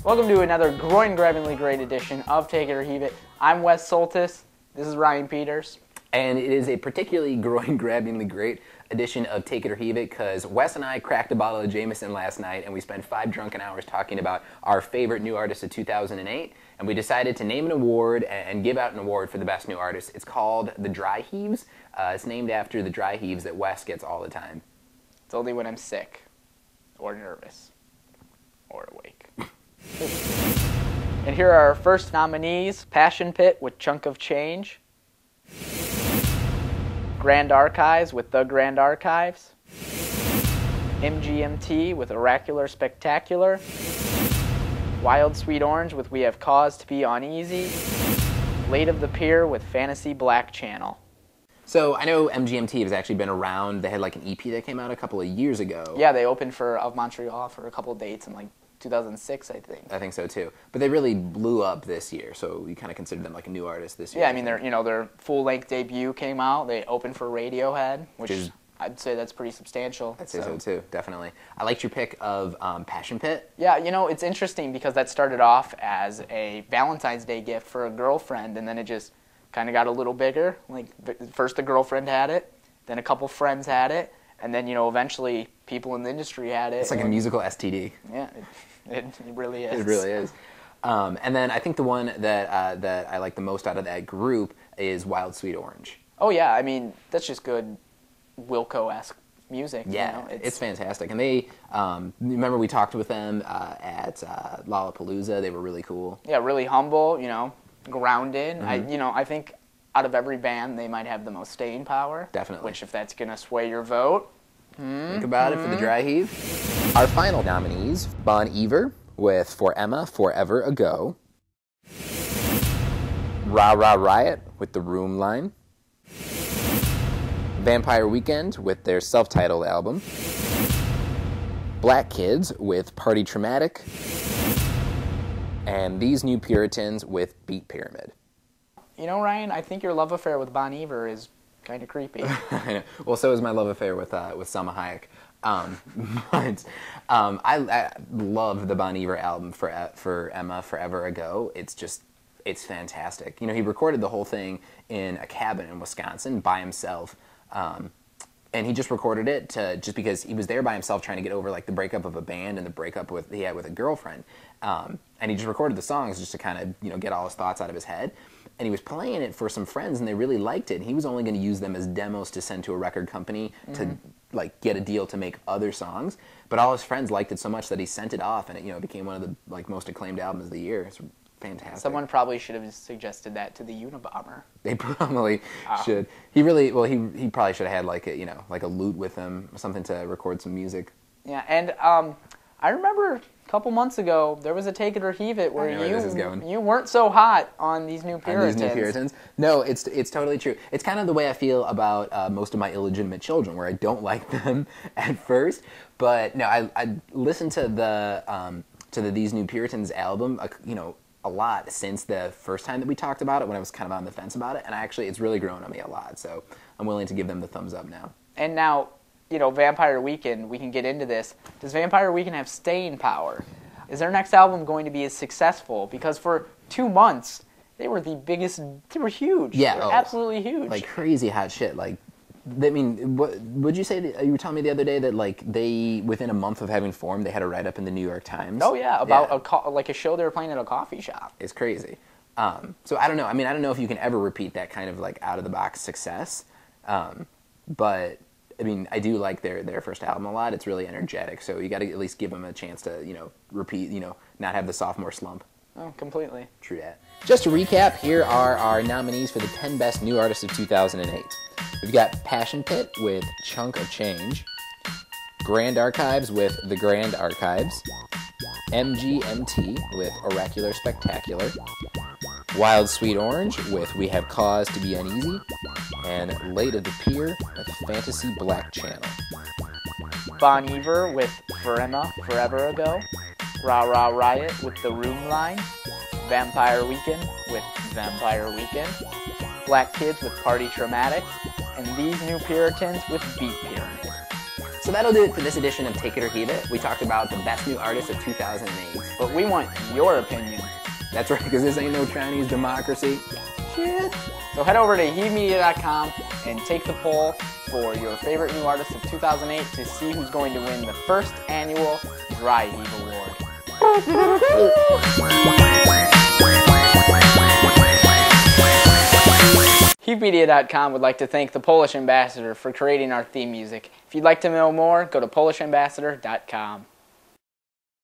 Welcome to another groin-grabbingly great edition of Take It or Heave It. I'm Wes Soltis. This is Ryan Peters. And it is a particularly groin-grabbingly great edition of Take It or Heave It because Wes and I cracked a bottle of Jameson last night and we spent 5 drunken hours talking about our favorite new artists of 2008. And we decided to name an award and give out an award for the best new artist. It's called the Dry Heaves. It's named after the dry heaves that Wes gets all the time. It's only when I'm sick or nervous or awake. And here are our first nominees: Passion Pit with Chunk of Change, Grand Archives with The Grand Archives, MGMT with Oracular Spectacular, Wild Sweet Orange with We Have Cause to Be Uneasy, Late of the Pier with Fantasy Black Channel. So I know MGMT has actually been around. They had like an EP that came out a couple of years ago. Yeah, they opened for Of Montreal for a couple of dates in like 2006, I think. I think so too. But they really blew up this year, so we kind of consider them like a new artist this year. Yeah, I mean their full-length debut came out. They opened for Radiohead, which is, I'd say that's pretty substantial. I'd say so too, definitely. I liked your pick of Passion Pit. Yeah, it's interesting because that started off as a Valentine's Day gift for a girlfriend, and then it just kind of got a little bigger. Like first the girlfriend had it, then a couple friends had it, and then eventually people in the industry had it. It's like a musical STD. Yeah. It really is. It really is. And then I think the one that I like the most out of that group is Wild Sweet Orange. Oh yeah, I mean that's just good Wilco-esque music. Yeah, it's fantastic. And they remember we talked with them at Lollapalooza. They were really cool. Yeah, really humble. Grounded. Mm-hmm. I think out of every band they might have the most staying power. Definitely. Which if that's gonna sway your vote. Think about it for the dry heave. Our final nominees: Bon Iver with For Emma, Forever Ago, Rah Rah Riot with The Room Line, Vampire Weekend with their self-titled album, Black Kids with Party Traumatic, and These New Puritans with Beat Pyramid. Ryan, I think your love affair with Bon Iver is kind of creepy. I know. Well, so is my love affair with Salma Hayek. But I love the Bon Iver album for Emma Forever Ago. It's fantastic. He recorded the whole thing in a cabin in Wisconsin by himself, and he just recorded it just because he was there by himself trying to get over like the breakup of a band and the breakup he had with a girlfriend, and he just recorded the songs just to kind of get all his thoughts out of his head. And he was playing it for some friends, and they really liked it. And he was only going to use them as demos to send to a record company to like get a deal to make other songs. But all his friends liked it so much that he sent it off, and it became one of the like most acclaimed albums of the year. It's fantastic. Someone probably should have suggested that to the Unabomber. They probably should. He probably should have had like a lute with him, something to record some music. Yeah, and I remember a couple months ago there was a Take It or Heave It where you weren't so hot on These New Puritans. No, it's totally true. It's kind of the way I feel about most of my illegitimate children, where I don't like them at first, but no, I listened to the These New Puritans album, a lot since the first time that we talked about it, when I was kind of on the fence about it, and it's really grown on me a lot. So I'm willing to give them the thumbs up now. And now, Vampire Weekend, we can get into this. Does Vampire Weekend have staying power? Is their next album going to be as successable? Because for 2 months, they were the biggest, they were huge. Yeah. They were absolutely huge. Like crazy hot shit. Like, what would you say, you were telling me the other day that like they, within a month of having formed, they had a write-up in the New York Times? Oh yeah, about a show they were playing at a coffee shop. It's crazy. So I don't know. I mean, I don't know if you can ever repeat that kind of like out-of-the-box success. But I mean, I do like their first album a lot. It's really energetic, so you got to at least give them a chance to, repeat, not have the sophomore slump. Oh, completely. True that. Just to recap, here are our nominees for the 10 best new artists of 2008. We've got Passion Pit with Chunk of Change, Grand Archives with The Grand Archives, MGMT with Oracular Spectacular, Wild Sweet Orange with We Have Cause to Be Uneasy, and Late of the Pier with Fantasy Black Channel. Bon Iver with For Emma, Forever Ago, Rah Rah Riot with The Room Line, Vampire Weekend with Vampire Weekend, Black Kids with Party Traumatic, and These New Puritans with Beat Pyramid. So So that'll do it for this edition of Take It or Heave It. We talked about the best new artists of 2008. But we want your opinion. That's right, because this ain't no Chinese democracy. Shit. So head over to HEAVEmedia.com and take the poll for your favorite new artist of 2008 to see who's going to win the first annual Dry Heave Award. HEAVEmedia.com would like to thank the Polish ambassador for creating our theme music. If you'd like to know more, go to PolishAmbassador.com.